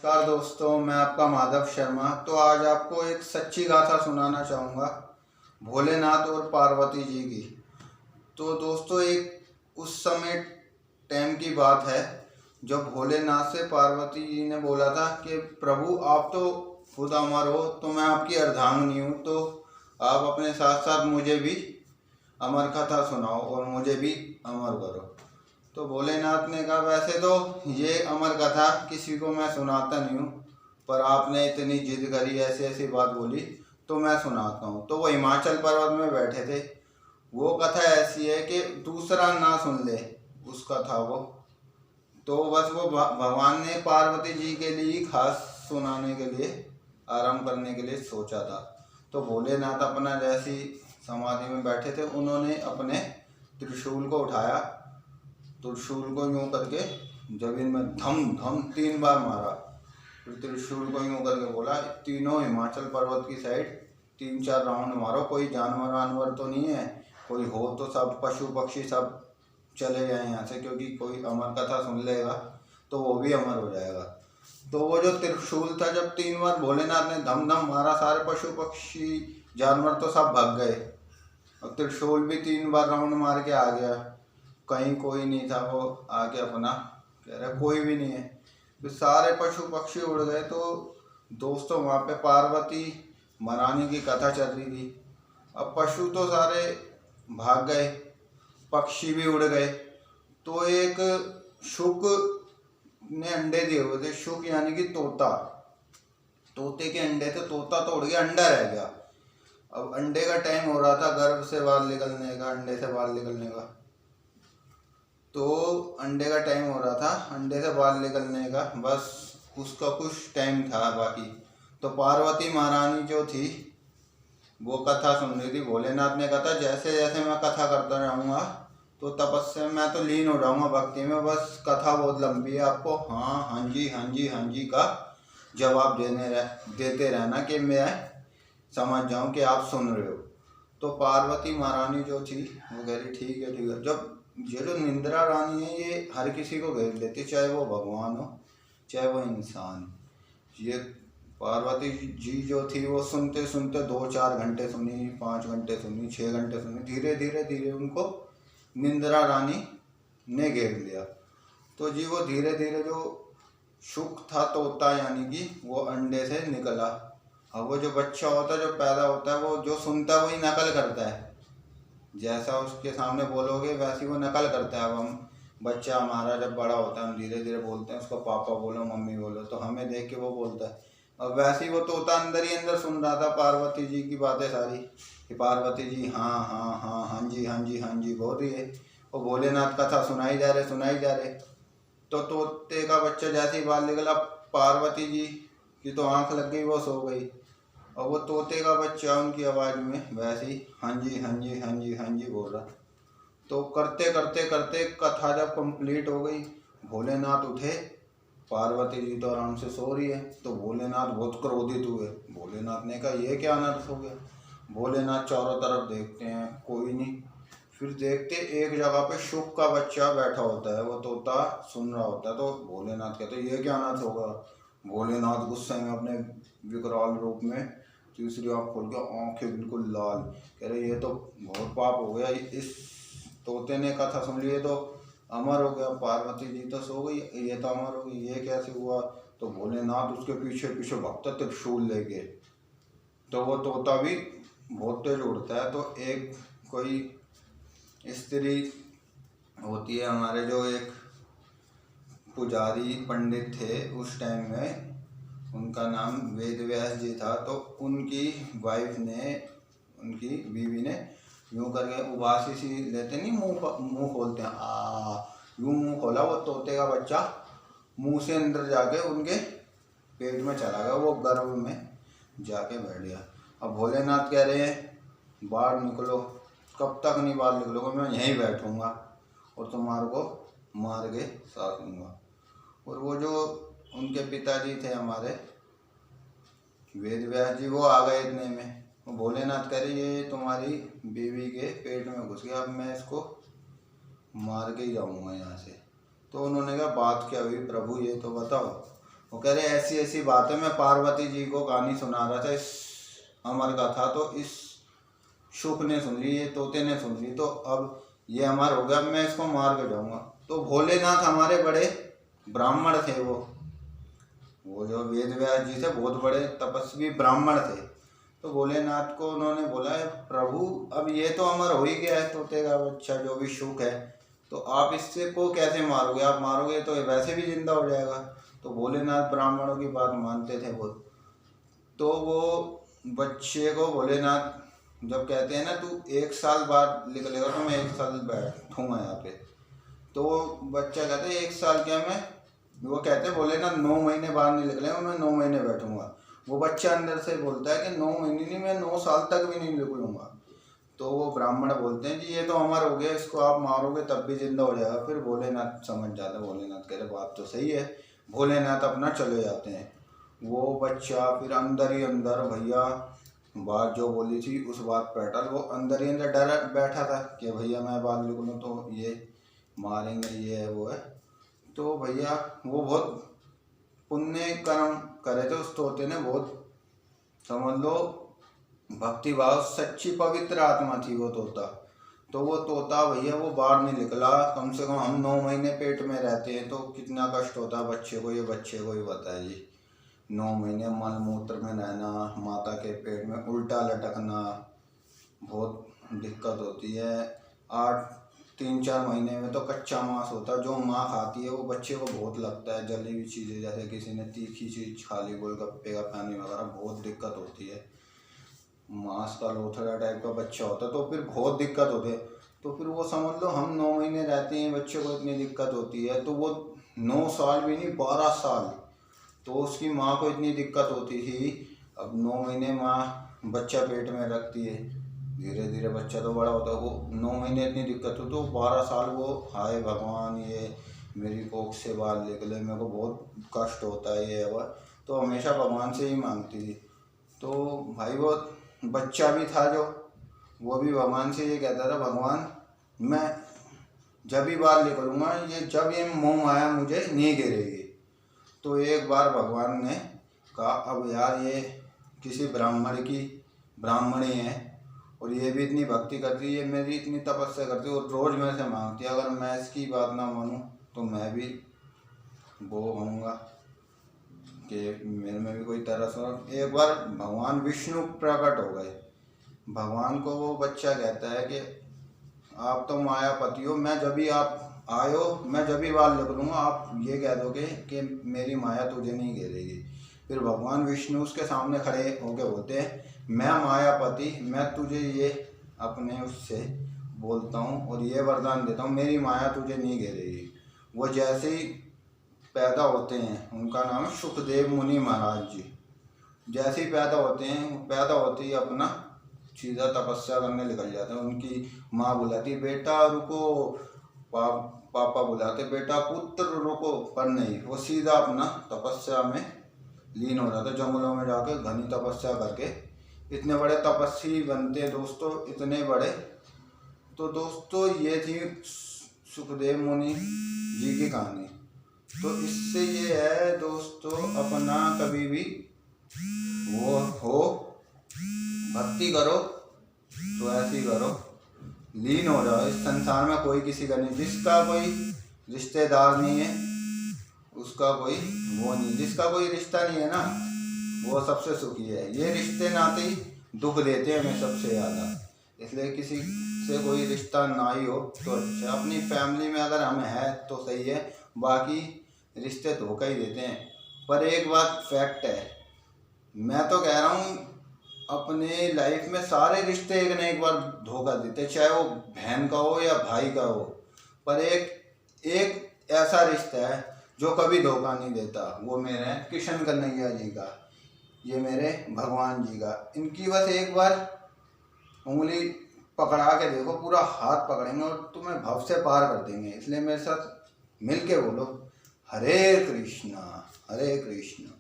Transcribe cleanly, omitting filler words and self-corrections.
नमस्कार दोस्तों, मैं आपका माधव शर्मा। तो आज आपको एक सच्ची गाथा सुनाना चाहूँगा भोलेनाथ और पार्वती जी की। तो दोस्तों, एक उस समय टाइम की बात है जब भोलेनाथ से पार्वती जी ने बोला था कि प्रभु आप तो खुद अमर हो, तो मैं आपकी अर्धांगिनी हूँ, तो आप अपने साथ साथ मुझे भी अमर कथा सुनाओ और मुझे भी अमर करो। तो भोलेनाथ ने कहा वैसे तो ये अमर कथा किसी को मैं सुनाता नहीं हूँ, पर आपने इतनी जिद करी, ऐसी ऐसी बात बोली, तो मैं सुनाता हूँ। तो वो हिमाचल पर्वत में बैठे थे। वो कथा ऐसी है कि दूसरा ना सुन ले उसका था वो। तो बस वो भगवान ने पार्वती जी के लिए खास सुनाने के लिए, आराम करने के लिए सोचा था। तो भोलेनाथ अपना जैसी समाधि में बैठे थे, उन्होंने अपने त्रिशूल को उठाया। त्रिशूल को यूं करके जमीन में धम धम 3 बार मारा। फिर त्रिशूल को यूं करके बोला, तीनों हिमाचल पर्वत की साइड 3-4 राउंड मारो। कोई जानवर वानवर तो नहीं है, कोई हो तो सब पशु पक्षी सब चले जाए यहाँ से, क्योंकि कोई अमर कथा सुन लेगा तो वो भी अमर हो जाएगा। तो वो जो त्रिशूल था, जब 3 बार भोलेनाथ ने धम धम मारा, सारे पशु पक्षी जानवर तो सब भाग गए और त्रिशूल भी 3 बार राउंड मार के आ गया। कहीं कोई नहीं था, वो आके अपना कह रहा कोई भी नहीं है। तो सारे पशु पक्षी उड़ गए। तो दोस्तों, वहाँ पे पार्वती महारानी की कथा चल रही थी। अब पशु तो सारे भाग गए, पक्षी भी उड़ गए। तो एक शुक ने अंडे दिए हुए थे। शुक यानी कि तोता, तोते के अंडे थे। तोता तो उड़ गया, अंडा रह गया। अब अंडे का टाइम हो रहा था, गर्भ से बाहर निकलने का, अंडे से बाहर निकलने का। तो अंडे का टाइम हो रहा था, अंडे से बाहर निकलने का, बस उसका कुछ टाइम था बाकी। तो पार्वती महारानी जो थी वो कथा सुन रही थी। भोलेनाथ ने कहा था जैसे जैसे मैं कथा करता रहूँगा तो तपस्या मैं तो लीन हो जाऊँगा भक्ति में, बस कथा बहुत लंबी है, आपको हाँ हाँ जी हाँ जी हाँ जी का जवाब देते रहना कि मैं समझ जाऊँ कि आप सुन रहे हो। तो पार्वती महारानी जो थी वो कह रही ठीक है ठीक है। जब ये जो निंद्रा रानी है, ये हर किसी को घेर लेती, चाहे वो भगवान हो चाहे वो इंसान। ये पार्वती जी जो थी वो सुनते सुनते 2-4 घंटे सुनी, 5 घंटे सुनी, 6 घंटे सुनी। धीरे धीरे धीरे उनको निंद्रा रानी ने घेर लिया। तो जी वो धीरे धीरे जो शुक था तोता यानी कि वो अंडे से निकला। अब वो जो बच्चा होता है, जो पैदा होता है, वो जो सुनता है वही नकल करता है। जैसा उसके सामने बोलोगे वैसी वो नकल करता है। अब हम बच्चा हमारा जब बड़ा होता है, हम धीरे धीरे बोलते हैं उसको पापा बोलो मम्मी बोलो, तो हमें देख के वो बोलता है। और वैसे ही वो तोता अंदर ही अंदर सुन रहा था पार्वती जी की बातें सारी, कि पार्वती जी हाँ हाँ हाँ हाँ जी हाँ जी हाँ जी बोल रही है। और भोलेनाथ कथा सुनाई जा रहे सुनाई जा रहे। तो तोते का बच्चा जैसे ही बाहर निकला, पार्वती जी की तो आंख लग गई, वो सो गई। और वो तोते का बच्चा उनकी आवाज़ में वैसे ही हाँ जी हाँ जी हाँ जी हाँ जी बोल रहा। तो करते करते करते कथा जब कंप्लीट हो गई, भोलेनाथ उठे। पार्वती जी तो आराम से सो रही है। तो भोलेनाथ बहुत क्रोधित हुए। भोलेनाथ ने कहा ये क्या अनर्थ हो गया। भोलेनाथ चारों तरफ देखते हैं, कोई नहीं। फिर देखते एक जगह पे शुक का बच्चा बैठा होता है, वो तोता सुन रहा होता है। तो भोलेनाथ कहते हैं ये क्या अनर्थ होगा। भोलेनाथ गुस्से में अपने विकराल रूप में तीसरी आँख खोल के, आँखें बिल्कुल लाल, कह रहे ये तो बहुत पाप हो गया। इस तोते ने कथा सुन ली, ये तो अमर हो गया। पार्वती जी तो सो गई, ये तो अमर हो गई, ये कैसे हुआ। तो भोलेनाथ उसके पीछे पीछे भगता त्रिशूल लेके। तो वो तोता भी बहुत तेज उड़ता है। तो एक कोई स्त्री होती है हमारे, जो एक पुजारी पंडित थे उस टाइम में, उनका नाम वेद व्यास जी था। तो उनकी वाइफ ने, उनकी बीवी ने यूं करके उबासी सी लेते नहीं, मुंह खोलते हैं यूं मुंह खोला। वो तोते का बच्चा मुंह से अंदर जाके उनके पेट में चला गया, वो गर्भ में जाके बैठ गया। अब भोलेनाथ कह रहे हैं बाहर निकलो। कब तक नहीं बाहर निकलोगे, मैं यहीं बैठूंगा और तुम्हारे को मार के साथ लूँगा। और वो जो उनके पिताजी थे हमारे वेद व्यास जी, वो आ गए इतने में। भोलेनाथ कह रहे ये तुम्हारी बीवी के पेट में घुस गया, अब मैं इसको मार के ही जाऊँगा यहाँ से। तो उन्होंने कहा बात क्या हुई प्रभु, ये तो बताओ। वो कह रहे ऐसी ऐसी बात है, मैं पार्वती जी को कहानी सुना रहा था इस अमर कथा, तो इस शुक ने सुन ली, ये तोते ने सुन ली, तो अब ये अमर हो गया, अब मैं इसको मार के जाऊंगा। तो भोलेनाथ हमारे बड़े ब्राह्मण थे, वो जो वेद व्यास जी थे बहुत बड़े तपस्वी ब्राह्मण थे। तो भोलेनाथ को उन्होंने बोला है प्रभु अब ये तो अमर हो ही गया है तोते का बच्चा जो भी शुक है, तो आप इससे को कैसे मारोगे, आप मारोगे तो ये वैसे भी जिंदा हो जाएगा। तो भोलेनाथ ब्राह्मणों की बात मानते थे बहुत। तो वो बच्चे को भोलेनाथ जब कहते हैं ना तू 1 साल बाद निकलेगा तो मैं 1 साल बैठूंगा यहाँ पे, तो बच्चा कहते है 1 साल क्या, मैं वो कहते हैं भोलेनाथ 9 महीने बाद नहीं निकलेगा, मैं 9 महीने बैठूंगा। वो बच्चा अंदर से बोलता है कि 9 महीने नहीं, मैं 9 साल तक भी नहीं निकलूंगा। तो वो ब्राह्मण बोलते हैं जी ये तो अमर हो गया, इसको आप मारोगे तब भी जिंदा हो जाएगा। फिर भोलेनाथ समझ जाते हैं, भोलेनाथ कह रहे बात तो सही है। भोलेनाथ अपना चले जाते हैं। वो बच्चा फिर अंदर ही अंदर भैया बात जो बोली थी उस बात पर अटल, वो अंदर ही अंदर डर बैठा था कि भैया मैं बात निकलूँ तो ये मारेंगे, ये है वो है। तो भैया वो बहुत पुण्य कर्म करे थे उस तोते ने, बहुत समझ लो भक्ति भाव सच्ची पवित्र आत्मा थी वो तोता। तो वो तोता भैया वो बाहर नहीं निकला, कम से कम हम 9 महीने पेट में रहते हैं तो कितना कष्ट होता है बच्चे को, ये बच्चे को ही पता है जी। 9 महीने मल मूत्र में रहना, माता के पेट में उल्टा लटकना, बहुत दिक्कत होती है। 3-4 महीने में तो कच्चा मांस होता है जो माँ खाती है वो बच्चे को बहुत लगता है। जली हुई चीज़ें जैसे किसी ने तीखी चीज़ खा ली, गोलगप्पे का पानी वगैरह, बहुत दिक्कत होती है। मांस का लोथड़ा टाइप का बच्चा होता है तो फिर बहुत दिक्कत होती है। तो फिर वो समझ लो हम 9 महीने रहते हैं, बच्चे को इतनी दिक्कत होती है, तो वो 9 साल भी नहीं 12 साल तो उसकी माँ को इतनी दिक्कत होती थी। अब 9 महीने माँ बच्चा पेट में रखती है, धीरे धीरे बच्चा तो बड़ा होता है, वो 9 महीने इतनी दिक्कत हो तो 12 साल वो हाय भगवान ये मेरी कोख से बाल निकले, मेरे को बहुत कष्ट होता है ये वह, तो हमेशा भगवान से ही मांगती थी। तो भाई वो बच्चा भी था जो वो भी भगवान से ये कहता था भगवान मैं जब भी बाल निकलूँगा, ये जब ये मोह माया मुझे नहीं गिरेगी। तो एक बार भगवान ने कहा अब यार ये किसी ब्राह्मणी है और ये भी इतनी भक्ति करती है, मेरी इतनी तपस्या करती है और रोज़ मेरे से मांगती है, अगर मैं इसकी बात ना मानूँ तो मैं भी वो होऊंगा कि मेरे में भी कोई तरस हो। एक बार भगवान विष्णु प्रकट हो गए। भगवान को वो बच्चा कहता है कि आप तो मायापति हो, मैं जब भी आप आयो मैं जब भी बाल निकलूँगा आप ये कह दोगे कि मेरी माया तुझे नहीं घेरेगी। फिर भगवान विष्णु उसके सामने खड़े होकर बोलते हैं मैं मायापति, मैं तुझे ये अपने उससे बोलता हूँ और ये वरदान देता हूँ मेरी माया तुझे नहीं घेरेगी। वो जैसे ही पैदा होते हैं, उनका नाम है सुखदेव मुनि महाराज जी, जैसे ही पैदा होते हैं पैदा होते ही अपना सीधा तपस्या करने निकल जाते हैं। उनकी माँ बुलाती बेटा रुको, पापा बुलाते बेटा पुत्र रुको, पर नहीं वो सीधा अपना तपस्या में लीन हो जाते, जंगलों में जाकर घनी तपस्या करके इतने बड़े तपस्वी बनते हैं दोस्तों, इतने बड़े। तो दोस्तों ये थी सुखदेव मुनि जी की कहानी। तो इससे ये है दोस्तों अपना कभी भी वो हो भक्ति करो तो ऐसी करो, लीन हो जाओ इस संसार में, कोई किसी का नहीं, जिसका कोई रिश्तेदार नहीं है उसका कोई वो नहीं, जिसका कोई रिश्ता नहीं है ना वो सबसे सुखी है। ये रिश्ते नाते ही दुख देते हैं हमें सबसे ज़्यादा, इसलिए किसी से कोई रिश्ता ना ही हो तो अच्छा। अपनी फैमिली में अगर हम हैं तो सही है, बाकी रिश्ते धोखा ही देते हैं। पर एक बात फैक्ट है, मैं तो कह रहा हूँ अपने लाइफ में सारे रिश्ते एक न एक बार धोखा देते, चाहे वो बहन का हो या भाई का हो, पर एक ऐसा रिश्ता है जो कभी धोखा नहीं देता, वो मेरे हैं किशन कन्हैया जी का, ये मेरे भगवान जी का। इनकी बस एक बार उंगली पकड़ा के देखो, पूरा हाथ पकड़ेंगे और तुम्हें भव से पार कर देंगे। इसलिए मेरे साथ मिल के बोलो हरे कृष्णा हरे कृष्णा।